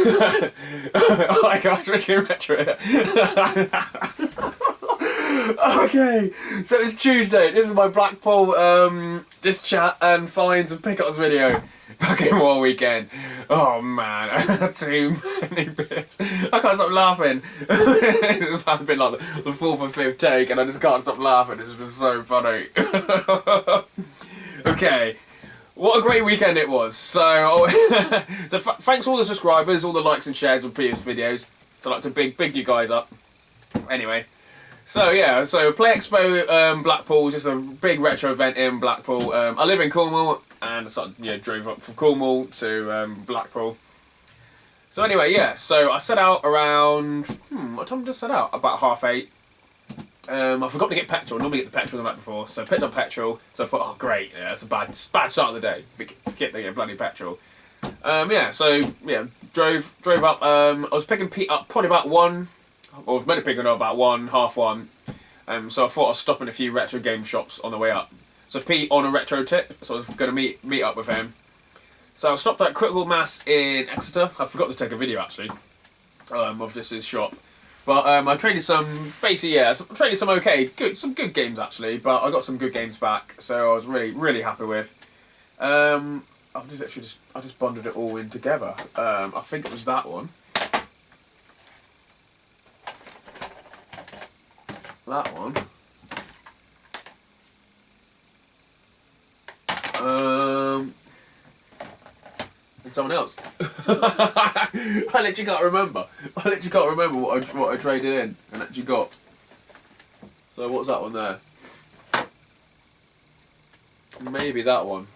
Oh my gosh, Retro. Okay, so it's Tuesday. This is my Blackpool just chat and finds and pickups video. Fucking war weekend. Oh man, I had too many bits. I can't stop laughing. It's been like the fourth or fifth take, and I just can't stop laughing. It's been so funny. Okay. What a great weekend it was. So, thanks to all the subscribers, all the likes and shares of previous videos. So I'd like to big you guys up. Anyway, so yeah, so Playexpo Blackpool is just a big retro event in Blackpool. I live in Cornwall, and I sort of, drove up from Cornwall to Blackpool. So anyway, yeah, so I set out around, what time did I set out? About 8:30. I forgot to get petrol. I normally get the petrol the night before, so I picked up petrol. So I thought, oh great, yeah, it's a bad start of the day. Forget to get bloody petrol. Yeah, so yeah, drove up. I was picking Pete up probably about 1, or I was meant to pick him up about 1, half 1. So I thought I was stopping a few retro game shops on the way up. So Pete on a retro tip, so I was going to meet up with him. So I stopped at Critical Mass in Exeter. I forgot to take a video actually of just his shop. But I traded some, basically, yeah, I traded some some good games actually, but I got some good games back, so I was really happy with. I just bundled it all in together. I think it was that one. That one. And someone else. I literally can't remember. What I traded in and actually got. So what's that one there? Maybe that one.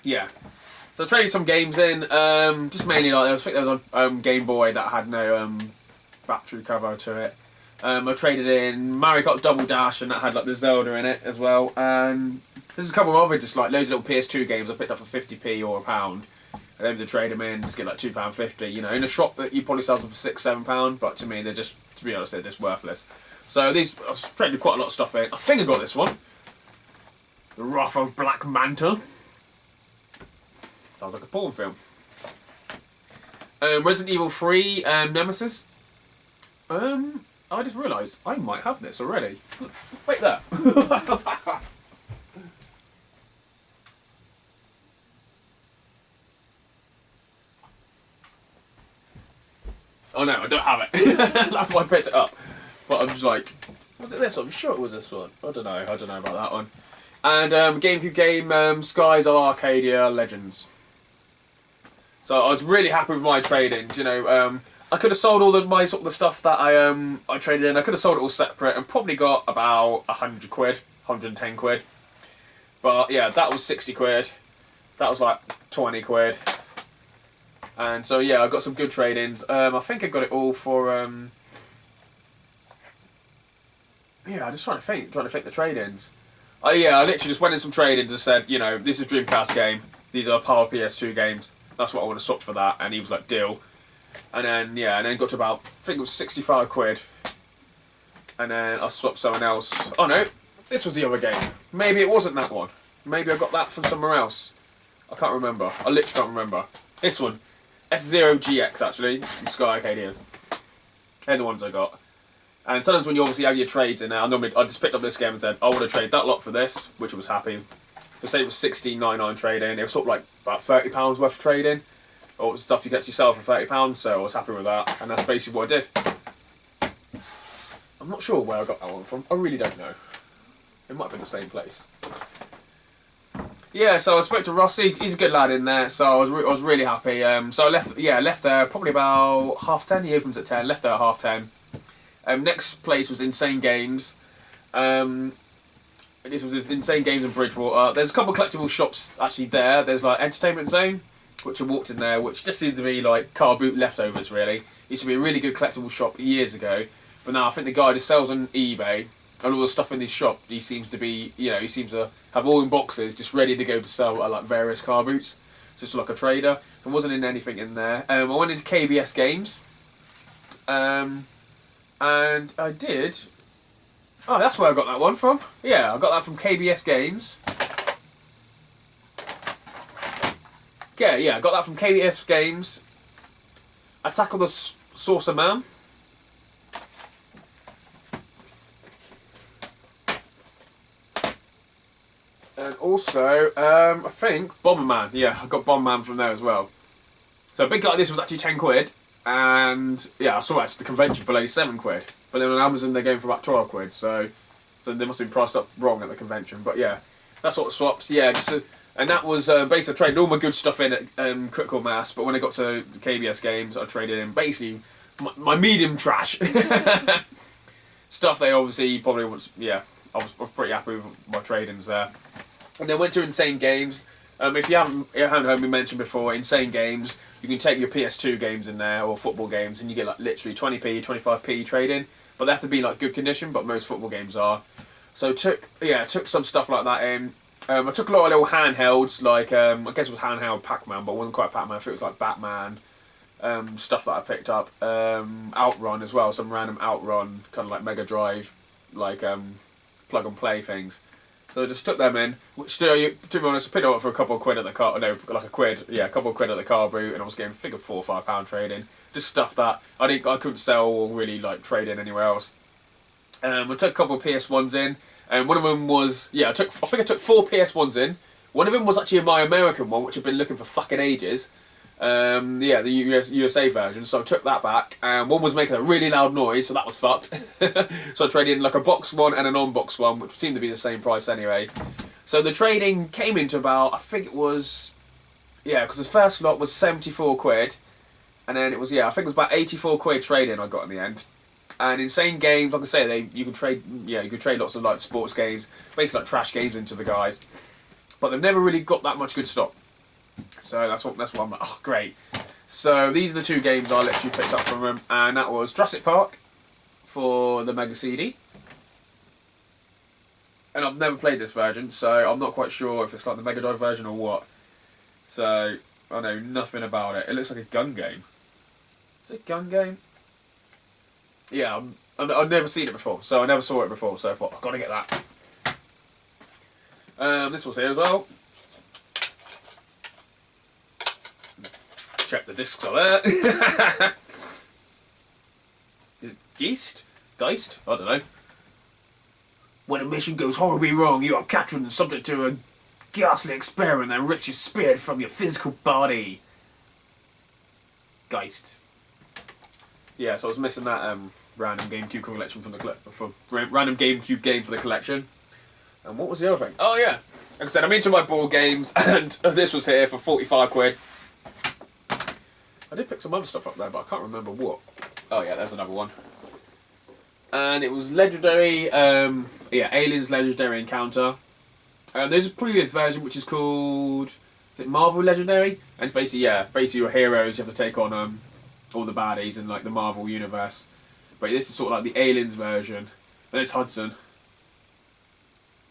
Yeah. So I traded some games in. Just mainly like I think there was a Game Boy that had no battery cover to it. I traded in Mario Kart Double Dash, and that had like the Zelda in it as well. And there's a couple of other just like loads of little PS2 games I picked up for 50p or £1. And able to trade them in, just get like £2.50. You know, in a shop that you probably sells them for £6-7. But to me, they're just, to be honest, they're just worthless. So these, I traded quite a lot of stuff in. I think I got this one, The Wrath of Black Manta. Sounds like a porn film. Resident Evil 3 Nemesis. I just realised I might have this already. Wait there. Oh no, I don't have it. That's why I picked it up. But I'm just like, was it this one? I'm sure it was this one. I don't know about that one. And GameCube game Skies of Arcadia Legends. So I was really happy with my trade-ins. You know, I could have sold all my sort of the stuff that I traded in. I could have sold it all separate and probably got about 100 quid, 110 quid. But yeah, that was 60 quid. That was like 20 quid. And so yeah, I got some good trade-ins. I think I got it all for yeah, I'm just trying to think the trade-ins. Yeah, I literally just went in some trade-ins and said, you know, this is Dreamcast game. These are Power PS2 games. That's what I want to swap for that. And he was like, deal. And then yeah, and then got to about, I think it was 65 quid. And then I swapped someone else. Oh no, this was the other game. Maybe it wasn't that one. Maybe I got that from somewhere else. I can't remember. I literally can't remember. This one. F0GX actually, from Sky Arcadias. They're the ones I got. And sometimes when you obviously have your trades in there, I just picked up this game and said, I want to trade that lot for this, which I was happy. So say it was $16.99 trade-in, it was sort of like about £30 worth of trade-in, or stuff you get yourself for £30, so I was happy with that, and that's basically what I did. I'm not sure where I got that one from, I really don't know. It might be the same place. Yeah, so I spoke to Rossi. He's a good lad in there, so I was really happy. So I left there probably about 10:30. He opens at 10. Left there at 10:30. Next place was Insane Games. This was Insane Games in Bridgewater. There's a couple of collectible shops actually there. There's like Entertainment Zone, which I walked in there, which just seemed to be like car boot leftovers really. Used to be a really good collectible shop years ago, but now I think the guy just sells on eBay. And all the stuff in this shop, he seems to be, you know, he seems to have all in boxes, just ready to go to sell at like various car boots. So it's like a trader. So I wasn't in anything in there. I went into KBS Games, and I did. Oh, that's where I got that one from. Yeah, I got that from KBS Games. Yeah, I got that from KBS Games. Attack of the Saucer Man. And also, I think Bomberman. Yeah, I got Bomberman from there as well. So a big guy like this was actually 10 quid. And yeah, I saw it at the convention for like 7 quid. But then on Amazon they're going for about 12 quid. So they must have been priced up wrong at the convention. But yeah, that's what swaps. Yeah, and that was basically I traded all my good stuff in at Critical Mass. But when I got to the KBS games, I traded in basically my medium trash stuff. They obviously probably was. Yeah, I was pretty happy with my tradings there. And then went to Insane Games. If you haven't heard me mention before, Insane Games, you can take your PS2 games in there, or football games, and you get like literally 20p, 25p trading. But they have to be like good condition, but most football games are. So took some stuff like that in. I took a lot of little handhelds, like, I guess it was handheld Pac-Man, but it wasn't quite Pac-Man, I think it was like Batman. Stuff that I picked up. Outrun as well, some random Outrun, kind of like Mega Drive, like plug and play things. So I just took them in, which to be honest, I picked them up for a couple of quid at the car, no, like a quid, yeah, a couple of quid at the car boot, and I was getting, I think, £4 or £5 trading. Just stuff that I couldn't sell or really like trade in anywhere else. I took a couple of PS1s in, and one of them was, yeah, I think I took 4 PS1s in. One of them was actually my American one, which I've been looking for fucking ages. Yeah, the USA version, so I took that back, and one was making a really loud noise, so that was fucked. So I traded in like a box one and a non-box one, which seemed to be the same price anyway. So the trading came into about, I think it was, yeah, because the first lot was 74 quid, and then it was, yeah, I think it was about 84 quid trading I got in the end. And Insane Games, like I say, you can trade lots of like sports games, basically like trash games into the guys, but they've never really got that much good stock. So that's what I'm like, oh great. So these are the 2 games I literally picked up from them, and that was Jurassic Park for the Mega CD. And I've never played this version, so I'm not quite sure if it's like the Mega Drive version or what. So I know nothing about it. It looks like a gun game. Is it a gun game? Yeah, I've never seen it before, so I never saw it before, so I thought, I've got to get that. This was here as well. Check the discs are there. Is it Geist? Geist? I don't know. When a mission goes horribly wrong, you are captured and subject to a ghastly experiment that rips your spirit from your physical body. Geist. Yeah, so I was missing that random GameCube collection from the random GameCube game for the collection. And what was the other thing? Oh yeah, like I said, I'm into my board games, and this was here for 45 quid. I did pick some other stuff up there, but I can't remember what. Oh yeah, there's another one. And it was Legendary, yeah, Aliens Legendary Encounter. There's a previous version which is called, is it Marvel Legendary? And it's basically, yeah, basically your heroes, you have to take on all the baddies in like the Marvel universe. But this is sort of like the Aliens version. And there's Hudson.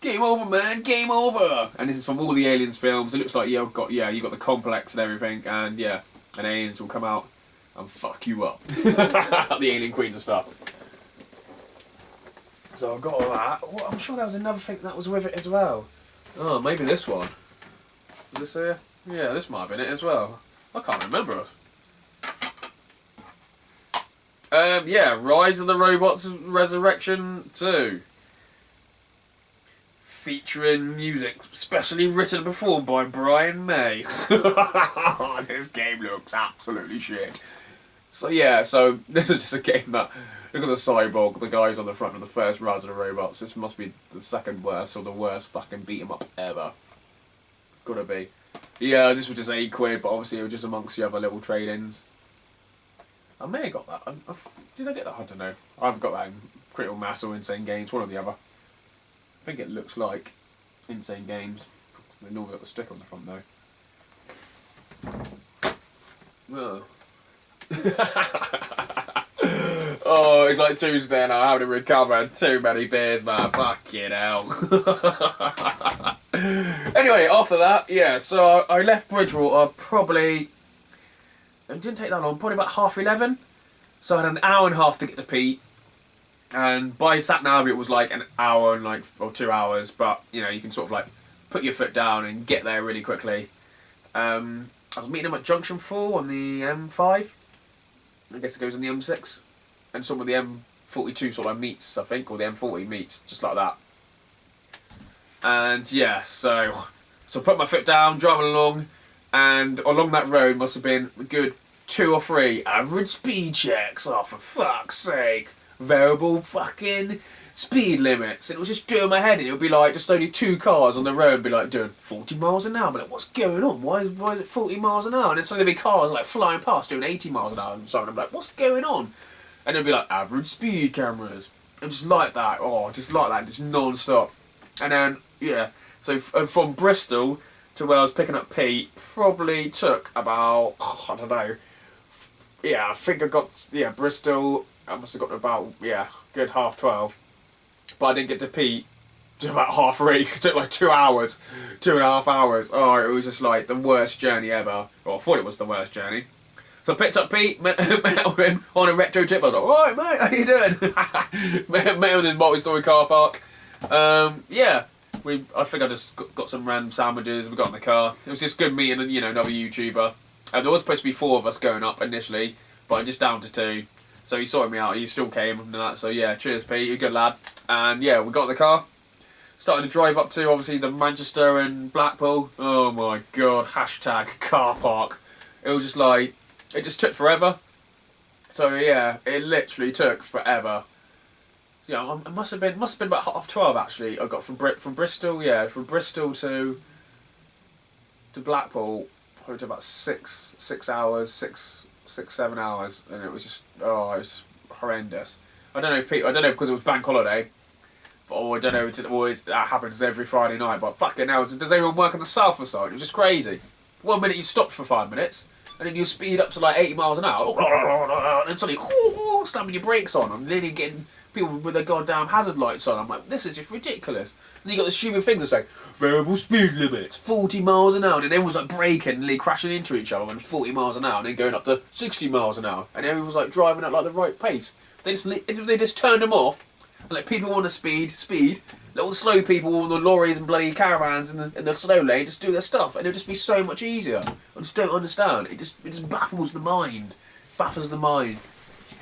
Game over, man, game over! And this is from all the Aliens films. It looks like you got the complex and everything, and yeah. And aliens will come out and fuck you up. The alien queens and stuff. So I got all that. Oh, I'm sure there was another thing that was with it as well. Oh, maybe this one. Is this here? Yeah, this might have been it as well. I can't remember. Yeah, Rise of the Robots Resurrection 2. Featuring music specially written and performed by Brian May. This game looks absolutely shit. So yeah, so this is just a game that, look at the cyborg, the guys on the front of the first Rise of the Robots. This must be the second worst or the worst fucking beat 'em up ever. It's gotta be. Yeah, this was just 8 quid, but obviously it was just amongst the other little trade-ins. I may have got that. Did I get that? I don't know. I haven't got that in Critical Mass or Insane Games, one or the other. I think it looks like Insane Games. They normally got the stick on the front though. Oh. Oh, it's like Tuesday and I haven't recovered too many beers, man. Fucking hell. Anyway, after that, yeah, so I left Bridgewater probably, it didn't take that long, probably about 11:30. So I had an hour and a half to get to Pete. And by sat-nav it was like an hour and or 2 hours, but you know, you can sort of like put your foot down and get there really quickly. I was meeting him at Junction 4 on the M5. I guess it goes on the M6, and some of the M42 sort of meets, I think, or the M40 meets, just like that. And yeah, so I put my foot down, driving along, and along that road must have been a good 2 or 3 average speed checks. Oh, for fuck's sake. Variable fucking speed limits. And it was just doing my head in. It would be like just only 2 cars on the road and be like doing 40 miles an hour. But like, what's going on? Why is it 40 miles an hour? And then suddenly there'd be cars like flying past doing 80 miles an hour and so on. I'm like, what's going on? And it'd be like average speed cameras. And just like that. Oh, just like that. Just non-stop. And then, yeah. So from Bristol to where I was picking up Pete probably took about, I don't know. Yeah, I think I got, Bristol, I must have got to about, good 12:30. But I didn't get to Pete till about 3:30. It took like 2 hours, 2.5 hours. Oh, it was just like the worst journey ever. Well, I thought it was the worst journey. So I picked up Pete, met him on a retro trip. I was like, alright mate, how you doing? met him in the multi-story car park. Yeah. I think I just got some random sandwiches, we got in the car. It was just good meeting, another YouTuber. There was supposed to be 4 of us going up initially, but I'm just down to 2. So he sorted me out, he still came and that, so yeah, cheers Pete, you're a good lad. And yeah, we got in the car, started to drive up to, obviously, the Manchester and Blackpool. Oh my god, hashtag car park. It was just like, it just took forever. So yeah, it literally took forever. So, yeah, it must have been about 12:30 actually. I got from Bristol, from Bristol to Blackpool, probably to about 6 hours, 7 hours, and it was just it was just horrendous. I don't know because it was bank holiday, but I don't know if it always that happens every Friday night. But fucking hell, does anyone work on the south side? It was just crazy. 1 minute you stopped for 5 minutes, and then you speed up to like 80 miles an hour, and then suddenly slamming your brakes on. I'm nearly getting people with their goddamn hazard lights on. I'm like, this is just ridiculous. And then you got the stupid things that say variable speed limits, 40 miles an hour, and everyone's like braking and nearly crashing into each other and 40 miles an hour, and then going up to 60 miles an hour, and everyone was like driving at like the right pace. They just turned them off, and like people want to speed. Little slow people, all the lorries and bloody caravans in the slow lane, just do their stuff, and it'll just be so much easier. I just don't understand. It just baffles the mind. Baffles the mind.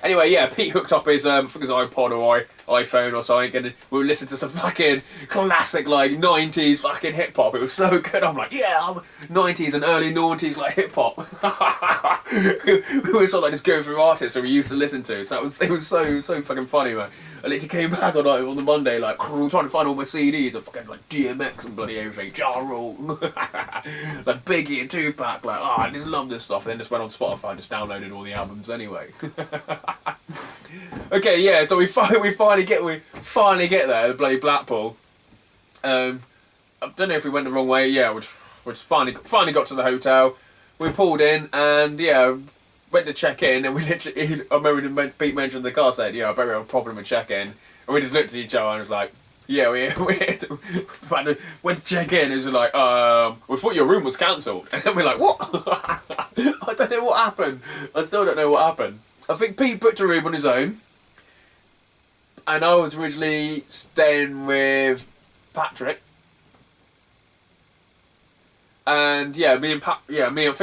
Anyway, yeah, Pete hooked up his I think his iPod or iPhone or something, and we were listening to some fucking classic like 90s fucking hip hop. It was so good. I'm like, yeah, I'm 90s and early 90s like hip hop. We were sort of like just going through artists that we used to listen to. So it was so fucking funny, man. I literally came back on the Monday like trying to find all my CDs of fucking like DMX and bloody everything, Ja Rule, like Biggie and Tupac. Like, I just love this stuff. And then just went on Spotify and just downloaded all the albums anyway. Okay, yeah. So we finally get there, the bloody Blackpool. I don't know if we went the wrong way. Yeah, we just finally got to the hotel. We pulled in and went to check in, and we literally, I remember Pete mentioned the car said, I bet we have a problem with check-in. And we just looked at each other and was like, yeah, we went to check in, and it was like, we thought your room was cancelled. And then we're like, what? I don't know what happened. I still don't know what happened. I think Pete booked a room on his own, and I was originally staying with Patrick. And me and Pat, mate,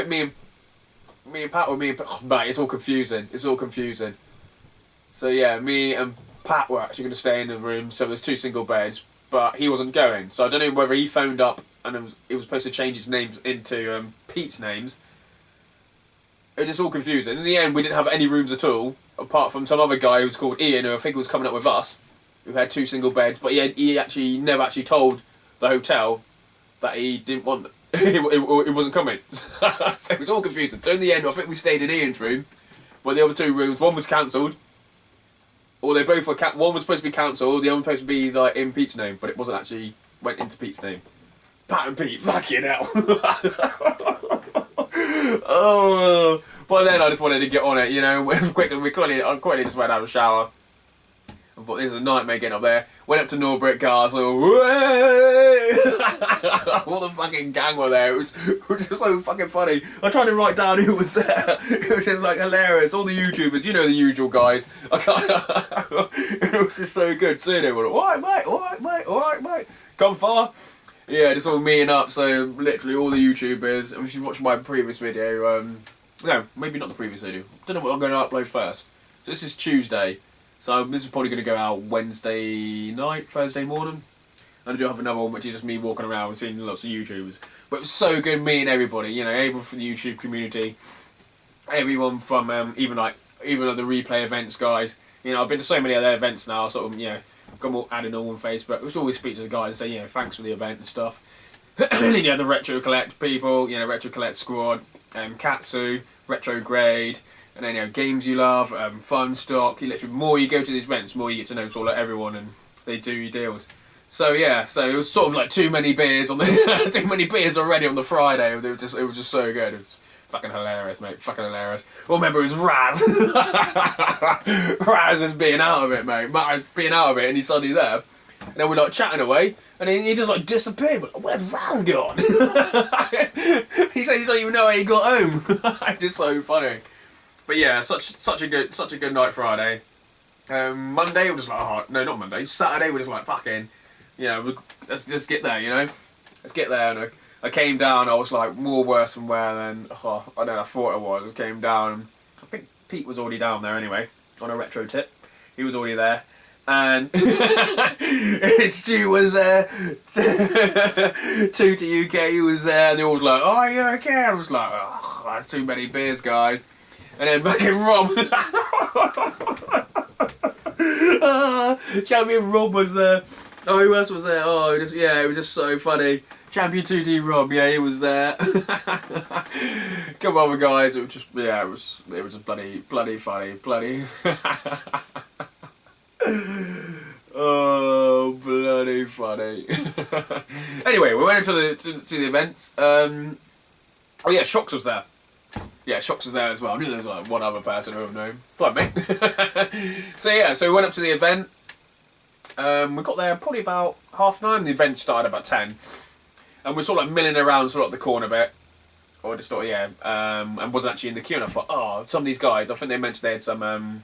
it's all confusing. So yeah, me and Pat were actually going to stay in the room, so there's 2 single beds, but he wasn't going. So I don't know whether he phoned up and it was supposed to change his names into Pete's names. It was just all confusing. In the end, we didn't have any rooms at all, apart from some other guy who was called Ian, who I think was coming up with us, who had 2 single beds, but he actually never actually told the hotel that he didn't want them. It wasn't coming. So it was all confusing. So in the end, I think we stayed in Ian's room, but the other 2 rooms, one was cancelled, or they both were one was supposed to be cancelled, the other was supposed to be like in Pete's name, but it wasn't actually went into Pete's name. Pat and Pete, fucking hell. Oh, but then I just wanted to get on it, we quickly just went out of the shower. I thought, this is a nightmare getting up there. Went up to Norbrick Castle. All the fucking gang were there. It was just so fucking funny. I tried to write down who was there. It was just like hilarious. All the YouTubers, the usual guys. It was just so good. So they were like, alright mate. Come far? Yeah, just all meeting up. So literally all the YouTubers. If you watched my previous video, No, maybe not the previous video. Don't know what I'm going to upload first. So this is Tuesday. So this is probably going to go out Wednesday night, Thursday morning. And I do have another one which is just me walking around and seeing lots of YouTubers. But it was so good meeting everybody, you know, everyone from the YouTube community, everyone from even the replay events guys. You know, I've been to so many other events now, sort of, you know, got more adding all on Facebook. I just always speak to the guys and say, you know, thanks for the event and stuff. And you know, the Retro Collect people, you know, Retro Collect squad, Katsu, Retrograde, and then, you know, games you love, fun stock. You literally, more you go to these events, more you get to know sort of like everyone, and they do your deals. So yeah, so it was sort of like too many beers on the too many beers already on the Friday. It was just so good. It was fucking hilarious, mate. Fucking hilarious. All I remember was Raz. Raz was being out of it, mate. Being out of it, and he's suddenly there. And then we're like chatting away, and then he just like disappeared. But where's Raz gone? He says he don't even know how he got home. It's just so funny. But yeah, such a good night Friday. Monday we're just like, oh, no, not Monday. Saturday we're just like, fucking, you know, let's just get there, you know, let's get there. And I came down. I was like more worse than where than I don't know. I thought I was. I came down. And I think Pete was already down there anyway on a retro tip. He was already there. And Stu was there, Tutti UK was there, and they all was like, oh, you okay? I was like, oh, I had too many beers, guys. And then back in Rob, Champion Rob was there. Oh, who else was there? Oh, it was just so funny. Champion 2D Rob, yeah, he was there. Come on, guys, it was just, yeah, it was just bloody funny, bloody. Oh, bloody funny. Anyway, we went into the events. Oh yeah, Shocks was there. Yeah, Shocks was there as well. I knew there was like one other person who I've known. Fine, mate. So yeah, so we went up to the event. We got there probably about 9:30. The event started about 10. And we're sort of like milling around sort of the corner bit. Or I just thought, yeah, and wasn't actually in the queue. And I thought, oh, some of these guys, I think they mentioned they had some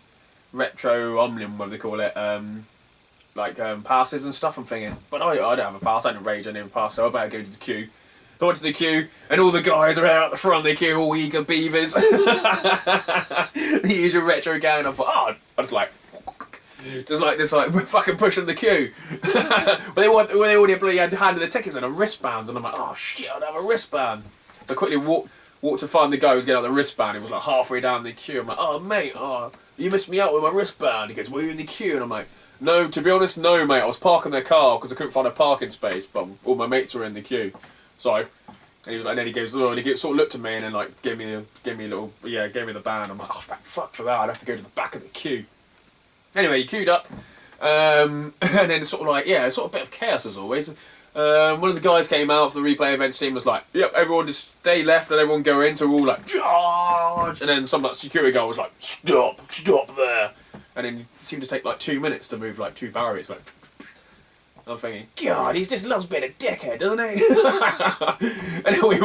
retro omnium, what do they call it, passes and stuff. I'm thinking, but I don't have a pass, I don't rage, I don't have a pass, so I better go to the queue. So I went to the queue, and all the guys are out at the front of the queue, all eager beavers. The usual retro gang, and I thought, oh, I was like, we're fucking pushing the queue. But they already had handed the tickets and wristbands, and I'm like, oh shit, I'd have a wristband. So I quickly walked to find the guy who was getting out the wristband. It was like halfway down the queue. I'm like, oh mate, you missed me out with my wristband. He goes, were you in the queue? And I'm like, no, to be honest, no mate, I was parking their car because I couldn't find a parking space, but all my mates were in the queue. So, and he was like, and then he goes, oh, and he sort of looked at me and then like gave me the band. I'm like, oh fuck for that, I'd have to go to the back of the queue. Anyway, he queued up, and then sort of like, yeah, sort of a bit of chaos as always. One of the guys came out for the replay events team, was like, yep, everyone just stay left and everyone go in, so we're all like, charge! And then some like security guy was like, stop there. And then it seemed to take like 2 minutes to move like 2 barriers, like, I'm thinking, God, he just loves being a dickhead, doesn't he? And then we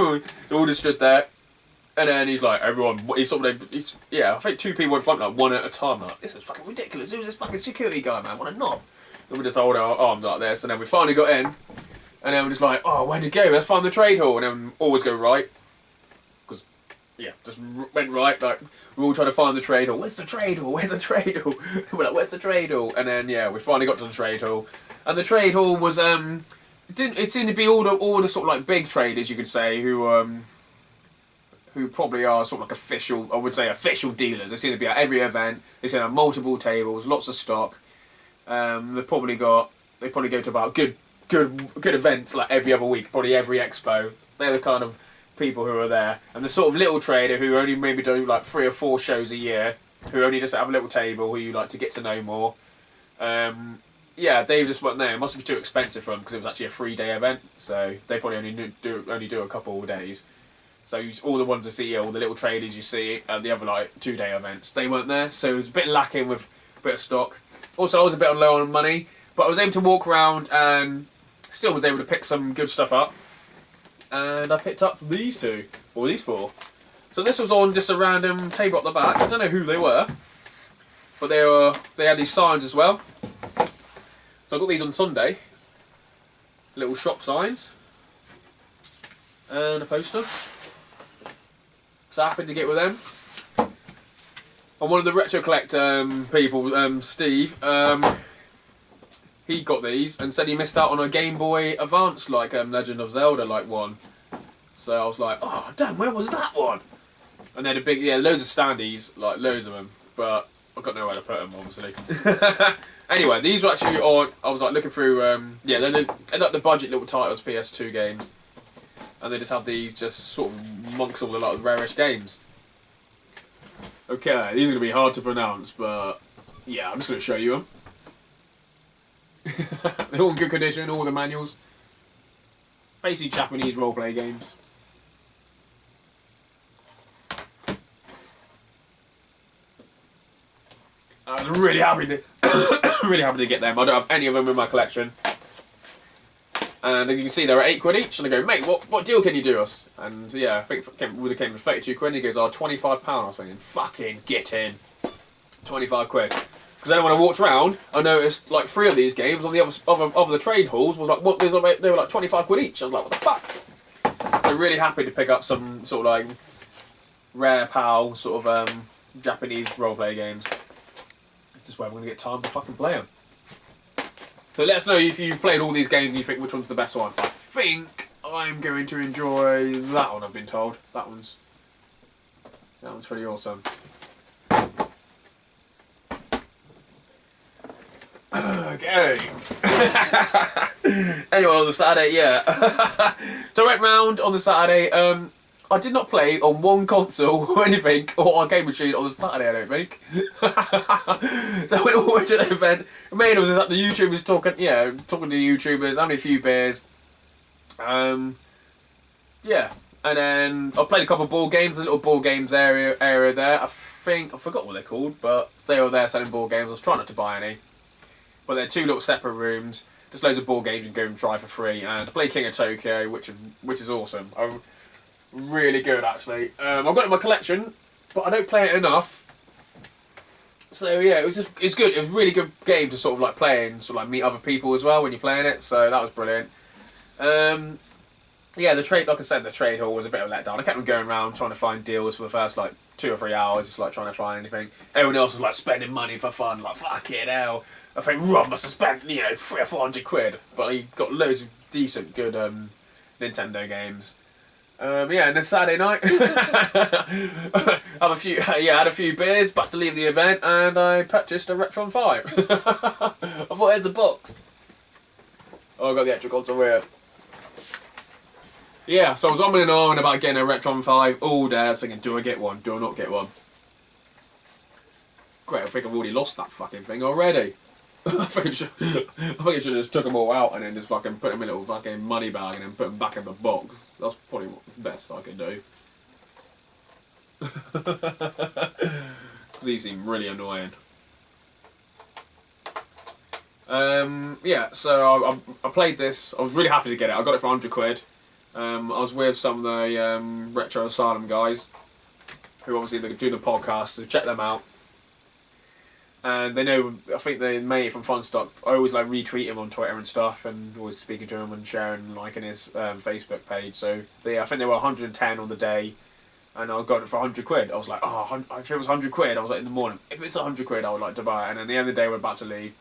all just stood there, and then he's like, everyone, I think 2 people in front, like, one at a time, like, this is fucking ridiculous, who's this fucking security guy, man, what a knob. And we just hold our arms like this, and then we finally got in, and then we're just like, oh, where'd it go? Let's find the trade hall, and then always go right. Because, yeah, just went right, like, we all trying to find the trade hall. Where's the trade hall? Where's the trade hall? We're like, where's the trade hall? And then, yeah, we finally got to the trade hall. And the trade hall was, it seemed to be all the sort of like big traders, you could say, who probably are sort of like official dealers. They seem to be at every event. They seem to have multiple tables, lots of stock. They probably go to about good events like every other week, probably every expo. They're the kind of people who are there, and the sort of little trader who only maybe do like 3 or 4 shows a year, who only just have a little table, who you like to get to know more. Yeah, they just weren't there. It must be too expensive for them because it was actually a 3-day event, so they probably only do a couple of days. So all the ones you see, all the little traders you see at the other like 2-day events, they weren't there, so it was a bit lacking with a bit of stock. Also, I was a bit low on money, but I was able to walk around and still was able to pick some good stuff up. And I picked up these 2, or these 4. So this was on just a random table at the back. I don't know who they were, but they had these signs as well. So I got these on Sunday. Little shop signs. And a poster. So I happened to get with them. And one of the Retro Collect people, Steve, he got these and said he missed out on a Game Boy Advance, like Legend of Zelda, like one. So I was like, oh damn, where was that one? And then loads of standees, like loads of them, but I've got nowhere to put them, obviously. Anyway, these were actually on. I was like looking through, they're like the budget little titles, PS2 games, and they just have these just sort of amongst all the like rarish games. Okay, these are gonna be hard to pronounce, but yeah, I'm just gonna show you them. They're all in good condition, all the manuals. Basically Japanese roleplay games. I was really happy to really happy to get them. I don't have any of them in my collection. And as you can see, they're at £8 each. And I go, mate, what deal can you do us? And yeah, I think it would have came for £32. And he goes, oh, £25. I was thinking, fucking get in. 25 quid. Because then when I walked around, I noticed like 3 of these games on the other the trade halls was like they were like 25 quid each. I was like, what the fuck? So really happy to pick up some sort of like rare PAL sort of Japanese roleplay games. This is where we're gonna get time to fucking play them. So let us know if you've played all these games and you think which one's the best one. I think I'm going to enjoy that one. I've been told that one's pretty awesome. Okay. Anyway, on the Saturday, yeah. So I went round on the Saturday. I did not play on one console or anything, or arcade machine on the Saturday, I don't think. So I went all the way to the event. Main was at the YouTubers talking to YouTubers, having a few beers. Yeah. And then I played a couple of board games, a little board games area there. I forgot what they're called, but they were there selling board games. I was trying not to buy any. But they're 2 little separate rooms, just loads of board games you can go and try for free. And I play King of Tokyo, which is awesome. Really good, actually. I've got it in my collection, but I don't play it enough. So yeah, it's good. It was a really good game to sort of like play and sort of like meet other people as well when you're playing it. So that was brilliant. Yeah, like I said, the trade hall was a bit of a letdown. I kept on going around trying to find deals for the first like 2 or 3 hours, just like trying to find anything. Everyone else was like spending money for fun, like fucking hell. I think Rob must have spent 300 or 400 quid, but he got loads of decent, good Nintendo games. Yeah, and then Saturday night, had a few beers, back to leave the event, and I purchased a Retron 5. I thought here's a box. Oh, I got the extra console here. Yeah, so I was on and on about getting a Retron 5 all day. I was thinking, do I get one? Do I not get one? Great, I think I've already lost that fucking thing already. I think I should have just took them all out and then just fucking put them in a little fucking money bag and then put them back in the box. That's probably the best I can do. Because these seem really annoying. Yeah, so I played this. I was really happy to get it. I got it for 100 quid. I was with some of the Retro Asylum guys, who obviously they do the podcast, so check them out. And they know, I think the mate from Funstock, I always like retweet him on Twitter and stuff, and always speaking to him and sharing and liking his Facebook page. So I think they were 110 on the day, and I got it for 100 quid. I was like, oh, if it was 100 quid, I was like in the morning, if it's 100 quid, I would like to buy it. And at the end of the day, we're about to leave.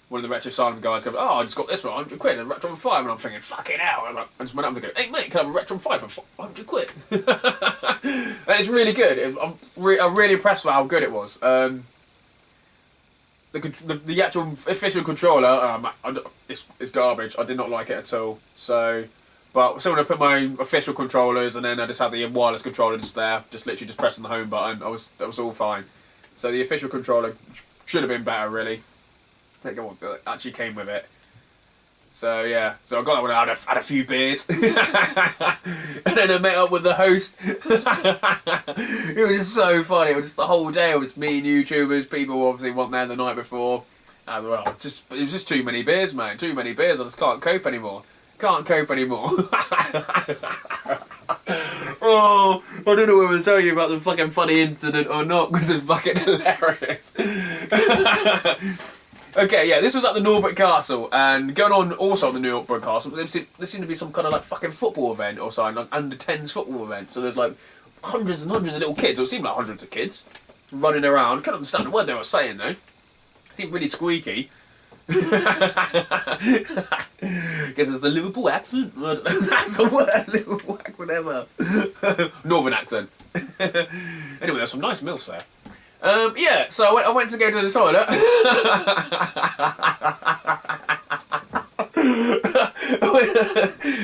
One of the Retro Asylum guys goes, oh, I just got this for 100 quid, a Retron 5, and I'm thinking, fucking hell. And I just went up and go, hey mate, can I have a Retron 5 for 100 quid? And it's really good. I'm really impressed with how good it was. The actual official controller, it's garbage. I did not like it at all. But when I put my official controllers and then I just had the wireless controller just there, literally pressing the home button, that was all fine. So the official controller should have been better, really. I think it actually came with it. So yeah, so I got that one out, had a few beers, and then I met up with the host. It was so funny. It was just the whole day. It was me and YouTubers. People obviously weren't there the night before. And well, it was just too many beers, man. Too many beers. I just can't cope anymore. Can't cope anymore. Oh, I don't know whether to tell you about the fucking funny incident or not, because it's fucking hilarious. Okay, yeah, this was at the Norbert Castle, and going on also at the Norbert Castle, there seemed to be some kind of like fucking football event or something, like under 10s football event. So there's like hundreds and hundreds of little kids, or it seemed like hundreds of kids, running around. Couldn't understand the word they were saying though. It seemed really squeaky. Guess it's the Liverpool accent. That's a word, Liverpool accent ever. Northern accent. Anyway, there's some nice milfs there. Yeah, so I went to go to the toilet.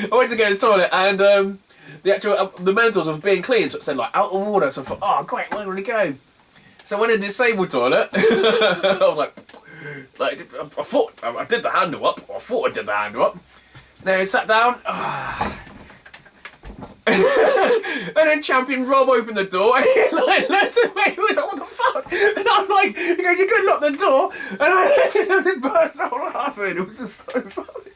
I went to go to the toilet, and the actual the mentals of being clean, so it said like out of order. So I thought, oh great, where do we go? So I went in the disabled toilet. I was like I thought I did the handle up. Or I thought I did the handle up. Now I sat down. And then Champion Rob opened the door and he like looked at me. He was like, what the fuck? And I'm like, he goes, you could lock the door. And I just burst out laughing. It was just so funny.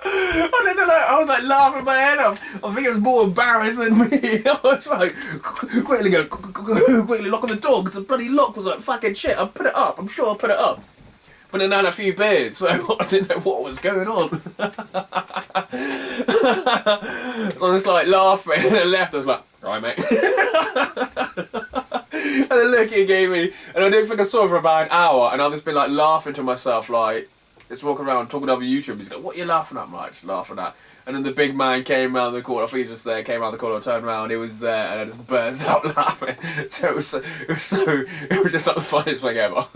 I was like laughing my head off. I think it was more embarrassed than me. I was like, quickly lock on the door, because the bloody lock was like fucking shit. I put it up. I'm sure I put it up. But then I had a few beers, so I didn't know what was going on. So I was like laughing, and then left. I was like, right, mate. And the look he gave me, and I didn't think I saw him for about an hour, and I've just been like laughing to myself, like, just walking around talking to other YouTubers. He's like, what are you laughing at? I'm like, just laughing at. And then the big man came around the corner. I think he was just there. Came around the corner, turned around. He was there, and I just burst out laughing. So it was just like the funniest thing ever.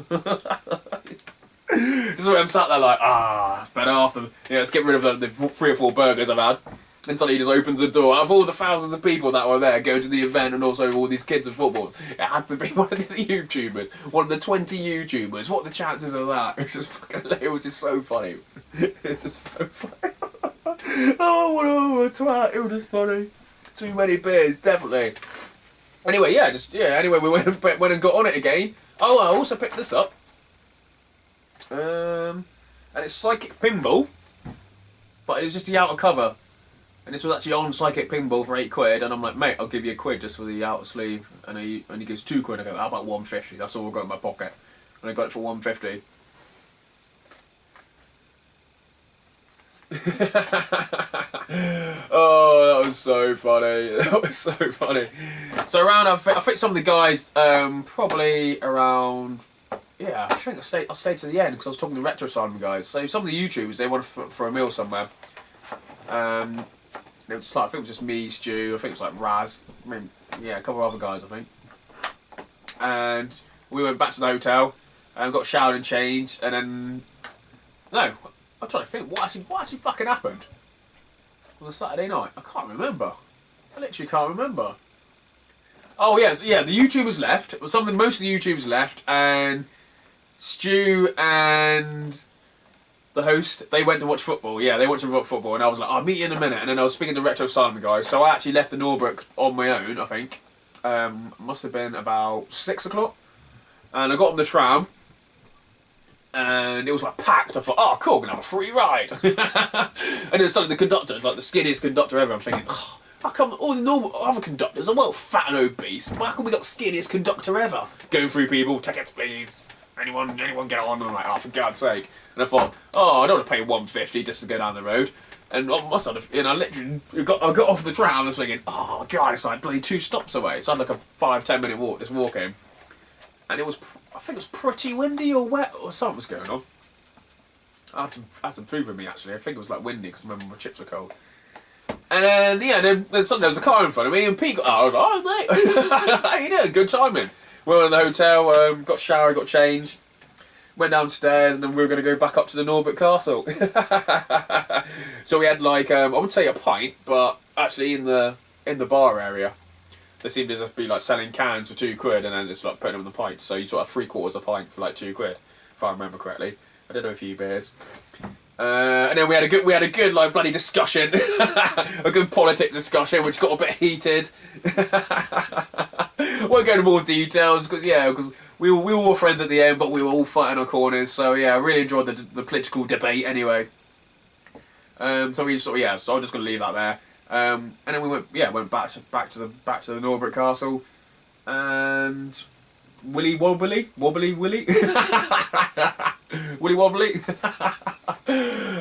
Just when I'm sat there like, it's better after, let's get rid of the 3 or 4 burgers I've had. And suddenly he just opens the door. Out of all the thousands of people that were there going to the event, and also all these kids with football, it had to be one of the YouTubers, one of the 20 YouTubers. What are the chances of that? It was just so funny. It's just so funny. Oh, what a twat. It was just funny. Too many beers, definitely. Anyway, anyway, we went and got on it again. Oh, I also picked this up. And it's Psychic Pinball, but it was just the outer cover, and this was actually on Psychic Pinball for £8, and I'm like, mate, I'll give you £1 just for the outer sleeve, and he gives £2. I go, how about 150? That's all I've got in my pocket, and I got it for 150. Oh, that was so funny. That was so funny. So around, I think some of the guys, probably around. Yeah, I think I stayed to the end because I was talking to the Retron guys. So some of the YouTubers, they wanted for a meal somewhere. It was like, I think it was just me, Stu, I think it was like Raz. I mean, yeah, a couple of other guys, I think. And we went back to the hotel and got showered and changed, and then no, I'm trying to think what actually fucking happened on the Saturday night. I can't remember. I literally can't remember. Oh yes, yeah, the YouTubers left. Most of the YouTubers left, and Stu and the host, they went to watch football. Yeah, they went to watch football, and I was like, I'll meet you in a minute. And then I was speaking to Retro Simon guys, so I actually left the Norbrook on my own, I think. Must have been about 6 o'clock. And I got on the tram, and it was like packed. I thought, oh cool, I'm going to have a free ride. And then suddenly the conductor, it's like the skinniest conductor ever. I'm thinking, oh, how come all the normal other conductors are well fat and obese? Why come we got the skinniest conductor ever? Going through people, tickets please. Anyone get on? And I'm like, oh, for God's sake. And I thought, oh, I don't want to pay $150 just to go down the road. And I must have, I literally I got off the tram and I was thinking, oh my God, it's like bloody 2 stops away. So I had like a 5-10 minute walk, just walking. And it was, I think it was pretty windy or wet or something was going on. I had some food with me actually. I think it was like windy because I remember my chips were cold. And then, then suddenly there was a car in front of me and Pete got out. I was like, oh mate, how you doing? Good timing. We were in the hotel, got showered, got changed, went downstairs, and then we were going to go back up to the Norbrook Castle. So we had like, I would say a pint, but actually in the bar area, they seemed to be like selling cans for £2 and then just like putting them in the pints. So you sort of 3/4 a pint for like £2, if I remember correctly. I did have a few beers. And then we had a good like bloody discussion, a good politics discussion, which got a bit heated. Won't go into more details because we were all friends at the end, but we were all fighting our corners. So yeah, I really enjoyed the political debate anyway. So we just so I'm just gonna leave that there. And then we went back to the Norbrook Castle, and Willy Wobbly Willy Wobbly.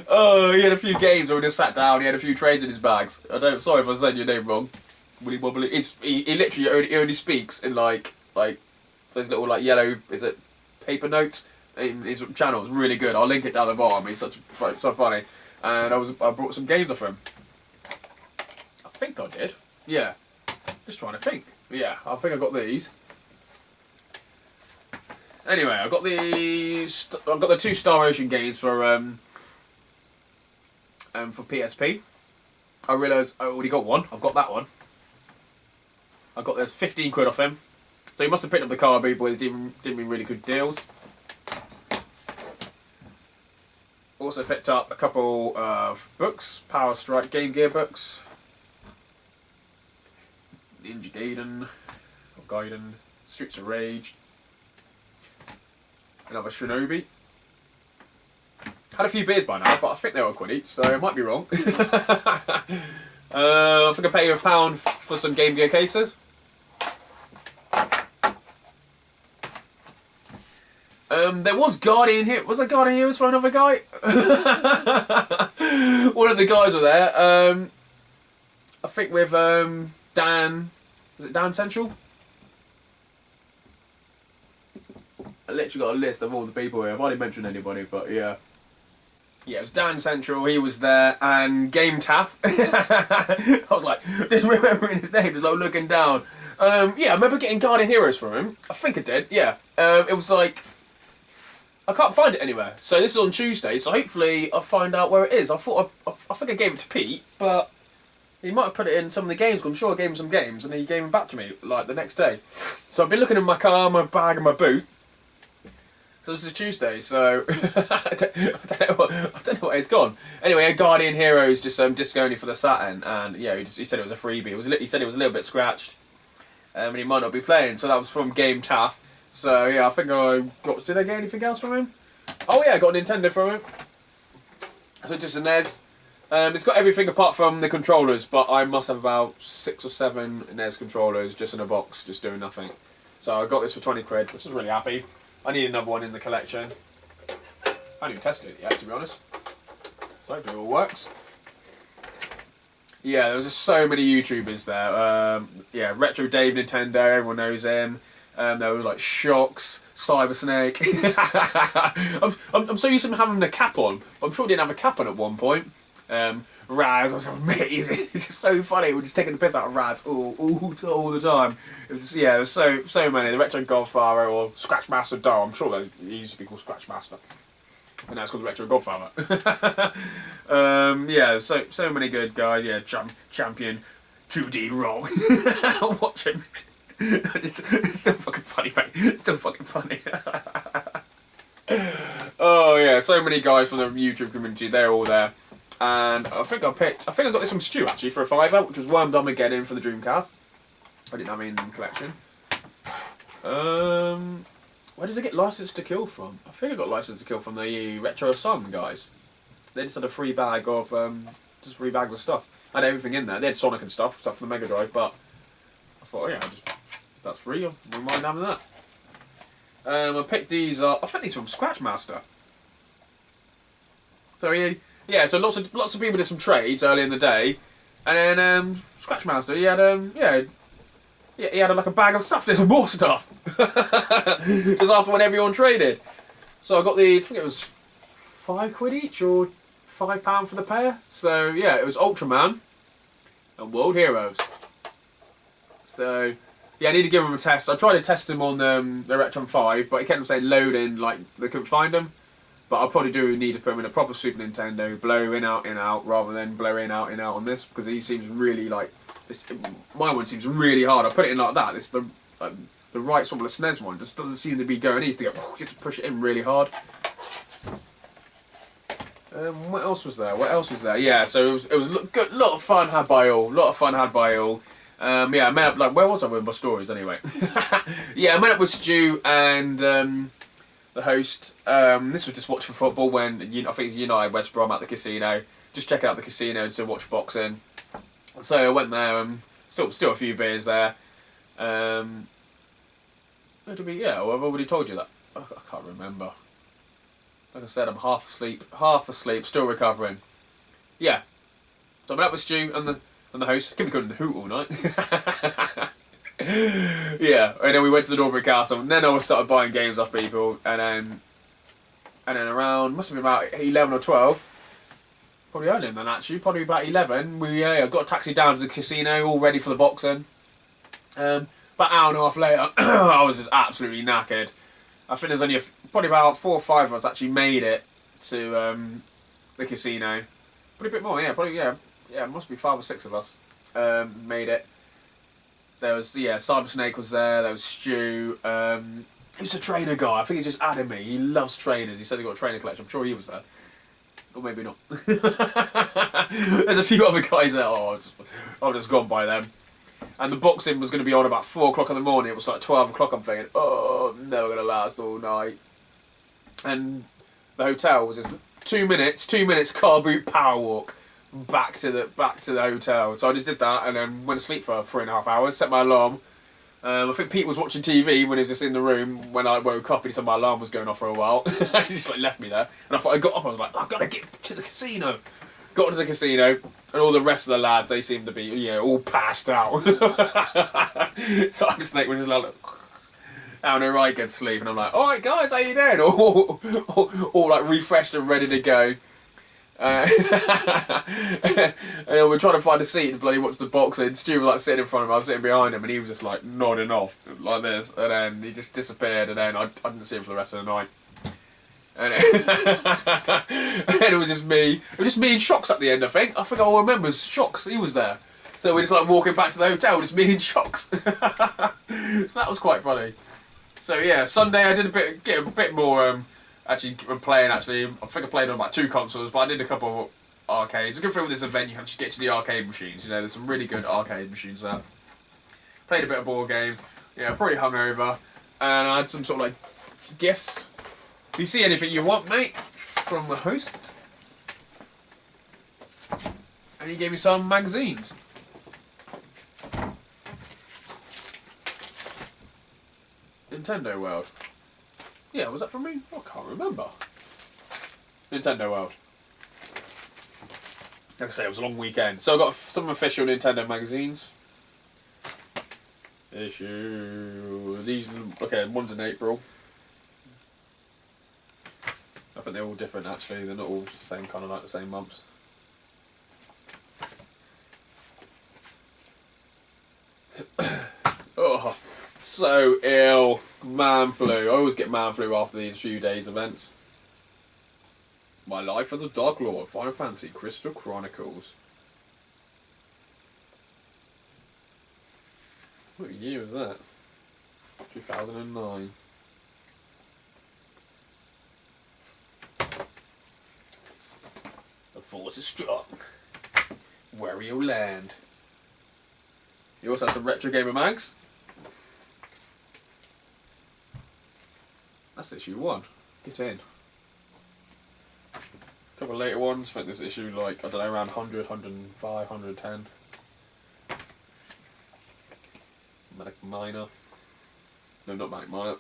Oh, he had a few games where we just sat down. He had a few trades in his bags. Sorry if I said your name wrong. Willy wobbly. He literally only speaks in like those little like yellow, is it paper notes? His channel is really good. I'll link it down the bottom. He's so funny. And I brought some games off him. I think I did. Yeah. Just trying to think. Yeah, I think I got these. Anyway, I've got the 2 Star Ocean games for PSP. I realised I already got one. I've got that one. I got this 15 quid off him. So he must have picked up the card, but he's did me really good deals. Also picked up a couple of books, Power Strike Game Gear books. Ninja Gaiden, Streets of Rage. Another Shinobi. Had a few beers by now, but I think they were quid each, so I might be wrong. I think I paid £1 for some Game Gear cases. There was Guardian here. Was there Guardian Heroes for another guy? One of the guys were there. I think with Dan. Was it Dan Central? I literally got a list of all the people here. I've already mentioned anybody, but yeah. Yeah, it was Dan Central, he was there, and Game Taff. I was like, just remembering his name, just like looking down. Yeah, I remember getting Guardian Heroes from him. I think I did, yeah. It was like, I can't find it anywhere. So this is on Tuesday, so hopefully I'll find out where it is. I think I gave it to Pete, but he might have put it in some of the games, 'cause I'm sure I gave him some games, and he gave them back to me, like, the next day. So I've been looking in my car, my bag, and my boot. So this is Tuesday, so I don't know where it's gone. Anyway, Guardian Heroes just disc only for the Saturn, and yeah, he said it was a freebie. He said it was a little bit scratched, and he might not be playing. So that was from Game Taff. So yeah, I think I got. Did I get anything else from him? Oh yeah, I got a Nintendo from him. So just a NES. It's got everything apart from the controllers, but I must have about 6 or 7 NES controllers just in a box, just doing nothing. So I got this for 20 quid, which is really happy. I need another one in the collection. I haven't even tested it yet, to be honest. So hopefully it all works. Yeah, there was just so many YouTubers there. Yeah, Retro Dave Nintendo, everyone knows him. There was like Shocks, Cyber Snake. I'm so used to him having a cap on, but I'm sure he didn't have a cap on at one point. Raz, I was like, mate, he's just so funny. We're just taking the piss out of Raz all the time. It was just, yeah, there's so many. The Retro Godfather or Scratch Master Doll. I'm sure he used to be called Scratch Master, and now it's called the Retro Godfather. Yeah, so many good guys. Yeah, Champion 2D Roll. Watch him. It's so fucking funny, mate. It's so fucking funny. Oh yeah, so many guys from the YouTube community. They're all there. And I think I got this from Stu actually for a £5, which was Wormed Armageddon for the Dreamcast. I didn't have it in the collection. Where did I get License to Kill from? I think I got License to Kill from the Retro Sun guys. They just had a free bag of just free bags of stuff. I had everything in there. They had Sonic and stuff for the Mega Drive, but I thought, oh yeah, if that's free, I wouldn't mind having that. I picked these up. I think these are from Scratch Master. So yeah, so lots of people did some trades early in the day, and then Scratch Master, he had he had like a bag of stuff. There's some more stuff. Just after when everyone traded. So I got these. I think it was £5 each or £5 for the pair. So yeah, it was Ultraman and World Heroes. So yeah, I need to give them a test. I tried to test them on the Retron 5, but it kept on saying loading, like they couldn't find them. But I probably do need to put them in a proper Super Nintendo, blow in, out, rather than blow in, out on this, because he seems really like this. My one seems really hard. I put it in like that. This the right sort of SNES one just doesn't seem to be going. It needs to go. You have to push it in really hard. What else was there? Yeah, so it was good. Lot of fun had by all. Yeah, I met up where was I with my stories anyway? Yeah, I met up with Stu and the host. This was just watch for football when I think it's United West Brom at the casino. Just checking out the casino to watch boxing. So I went there. Still a few beers there. Where did we? Yeah, I've already told you that. I can't remember. Like I said, I'm half asleep, still recovering. Yeah. So I met up with Stu and and the host. Kept me going to the hoot all night. Yeah, and then we went to the Norbury Castle, and then I started buying games off people, and then around, must have been about 11 or 12, probably earlier than that actually, probably about 11, we got a taxi down to the casino, all ready for the boxing. About an hour and a half later, I was just absolutely knackered. I think there's only probably about 4 or 5 of us actually made it to the casino. Probably a bit more, yeah, probably, yeah, it must be 5 or 6 of us made it. There was, Cyber Snake was there was Stu, who's a trainer guy, I think he's just added me, he loves trainers, he said he got a trainer collection, I'm sure he was there. Or maybe not. There's a few other guys there, I've just gone by them. And the boxing was going to be on about 4 o'clock in the morning, it was like 12 o'clock, I'm thinking, oh, never going to last all night. And the hotel was just 2 minutes car boot power walk. Back to the hotel. So I just did that and then went to sleep for 3.5 hours, set my alarm. I think Pete was watching TV when he was just in the room when I woke up and he said my alarm was going off for a while. He just left me there. And I thought I got up, I was like, I've got to get to the casino. Got to the casino and all the rest of the lads, they seemed to be, all passed out. So I Snake was just like, having a right good sleep and I'm like, alright guys, how you doing? All like refreshed and ready to go. And then we're trying to find a seat to bloody watch the boxing. Stu was like sitting in front of him, I was sitting behind him, and he was just like nodding off like this, and then he just disappeared, and then I didn't see him for the rest of the night. And then it was just me. It was just me and Shocks at the end. I think all I remember was Shocks. He was there, so we're just like walking back to the hotel, just me and Shocks. So that was quite funny. So yeah, Sunday I did get a bit more. Actually, playing. I think I played on about 2 consoles, but I did a couple of arcades. It's a good thing with this event, you can actually get to the arcade machines. There's some really good arcade machines there. Played a bit of board games. Yeah, pretty hungover, and I had some sort of like gifts. Do you see anything you want, mate, from the host? And he gave me some magazines. Nintendo World. Yeah, was that from me? I can't remember. Nintendo World. Like I say, it was a long weekend. So I got some official Nintendo magazines. These, okay, one's in April. I think they're all different actually, they're not all the same kind of like the same months. Oh, so ill. Man flu. I always get man flu after these few days events. My Life as a Dark Lord, Final Fantasy Crystal Chronicles. What year was that? 2009. The force is strong. Wario Land. You also have some Retro Gamer mags. That's issue 1. Get in. A couple of later ones. I think this issue, like, I don't know, around 100, 105, 110. Manic Miner. No, not Manic Miner.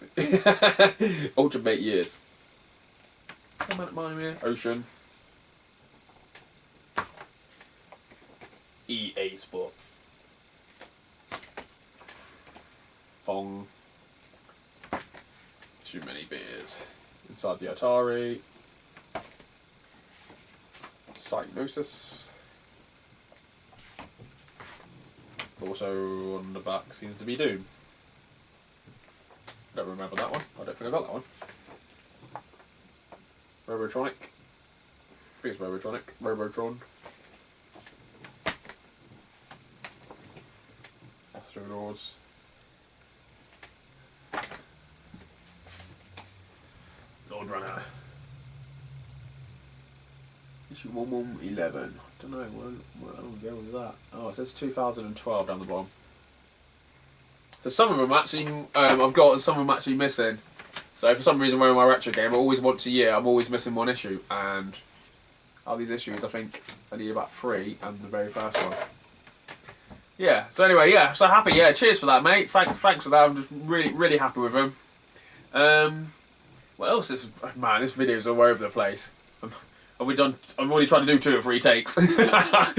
Ultimate Years. Manic Miner here. Ocean. EA Sports. Pong. Too many beers. Inside the Atari. Psygnosis. Also on the back seems to be Doom. Don't remember that one. I don't think I got that one. Robotronic. I think it's Robotronic. Robotron. Astronauts. Lord Runner. Issue 1111. I don't know, how long ago was that? Oh, it says 2012 down the bottom. So some of them actually, I've got, and some of them actually missing. So for some reason, when my retro game, I always once a year, I'm always missing one issue. And out of these issues, I think I need about 3, and the very first one. Yeah, so anyway, yeah, so happy, yeah, cheers for that, mate. Thanks for that, I'm just really happy with them. What else is, man, this video's all over the place. Have we done? I've already tried to do 2 or 3 takes. I'm not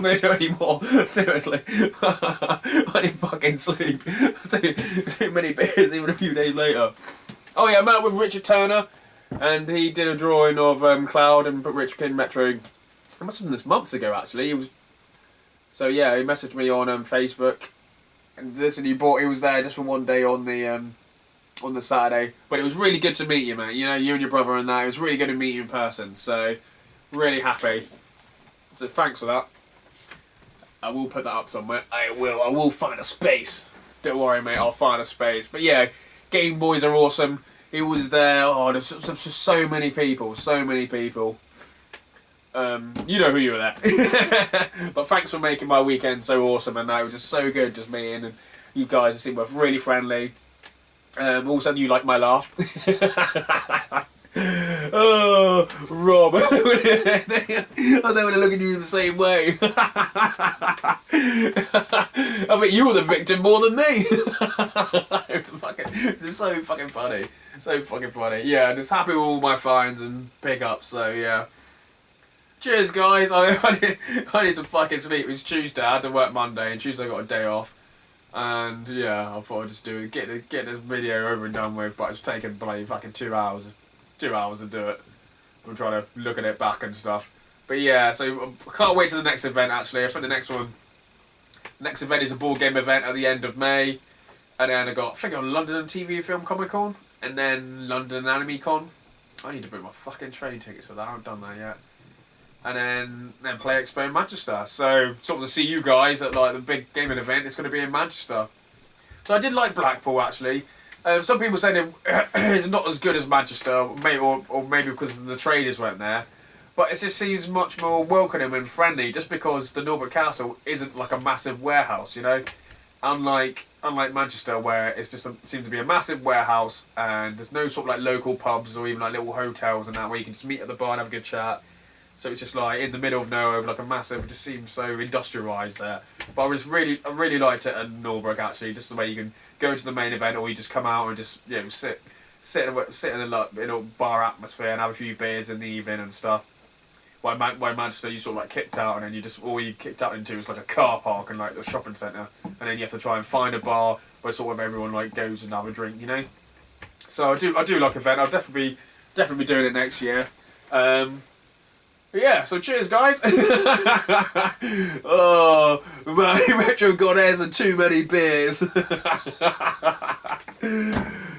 going to do any more. Seriously. I need fucking sleep. Too many beers even a few days later. Oh yeah, I met with Richard Turner, and he did a drawing of Cloud and put Richard in Metro. It must have been this months ago actually. He was. So yeah, he messaged me on Facebook, and he was there just for one day on the Saturday. But it was really good to meet you, mate. You know, you and your brother and that. It was really good to meet you in person. So really happy. So thanks for that. I will put that up somewhere. I will find a space. Don't worry, mate. I'll find a space. But yeah, Game Boys are awesome. He was there. Oh, there's just so many people. So many people. You know who you were there. But thanks for making my weekend so awesome, and it was just so good just meeting, and you guys seem both really friendly. Also, you like my laugh. Oh, Rob. I don't want to look at you the same way. I bet you were the victim more than me. It's so fucking funny. So fucking funny. Yeah, just happy with all my finds and pickups, so yeah. Cheers, guys. I need some fucking sleep. It's Tuesday. I had to work Monday, and Tuesday I got a day off. And yeah, I thought I'd just get this video over and done with, but it's taken bloody fucking 2 hours. 2 hours to do it. I'm trying to look at it back and stuff. But yeah, so I can't wait to the next event actually. I think the next event is a board game event at the end of May. And then I think on London and TV Film Comic Con, and then London Anime Con. I need to book my fucking train tickets for that. I haven't done that yet. And then Playexpo in Manchester. So sort of to see you guys at like the big gaming event, it's going to be in Manchester. So I did like Blackpool actually. Some people saying it's not as good as Manchester, maybe, or maybe because the traders weren't there. But it just seems much more welcoming and friendly, just because the Norbert Castle isn't like a massive warehouse, you know. Unlike Manchester, where it's just seems to be a massive warehouse, and there's no sort of like local pubs or even like little hotels and that where you can just meet at the bar and have a good chat. So it's just like in the middle of nowhere, like a massive. It just seems so industrialised there. But I really liked it at Norberg actually, just the way you can go to the main event, or you just come out and just sit in a bar atmosphere and have a few beers in the evening and stuff. While Manchester, you sort of like kicked out, and then all you kicked out into is like a car park and like a shopping centre, and then you have to try and find a bar where sort of everyone like goes and have a drink, you know. So I do like event. I'll definitely be doing it next year. Yeah, so cheers, guys. Oh, my Retro Goddess and too many beers.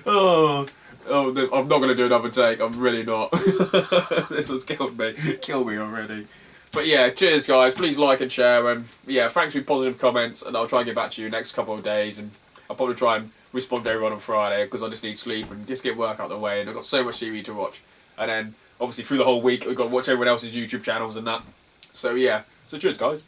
Oh, I'm not going to do another take. I'm really not. This one's killed me already. But yeah, cheers, guys. Please like and share. And yeah, thanks for your positive comments. And I'll try and get back to you next couple of days. And I'll probably try and respond to everyone on Friday, because I just need sleep and just get work out of the way. And I've got so much TV to watch. And then obviously through the whole week we've got to watch everyone else's YouTube channels and that. So yeah, so cheers guys.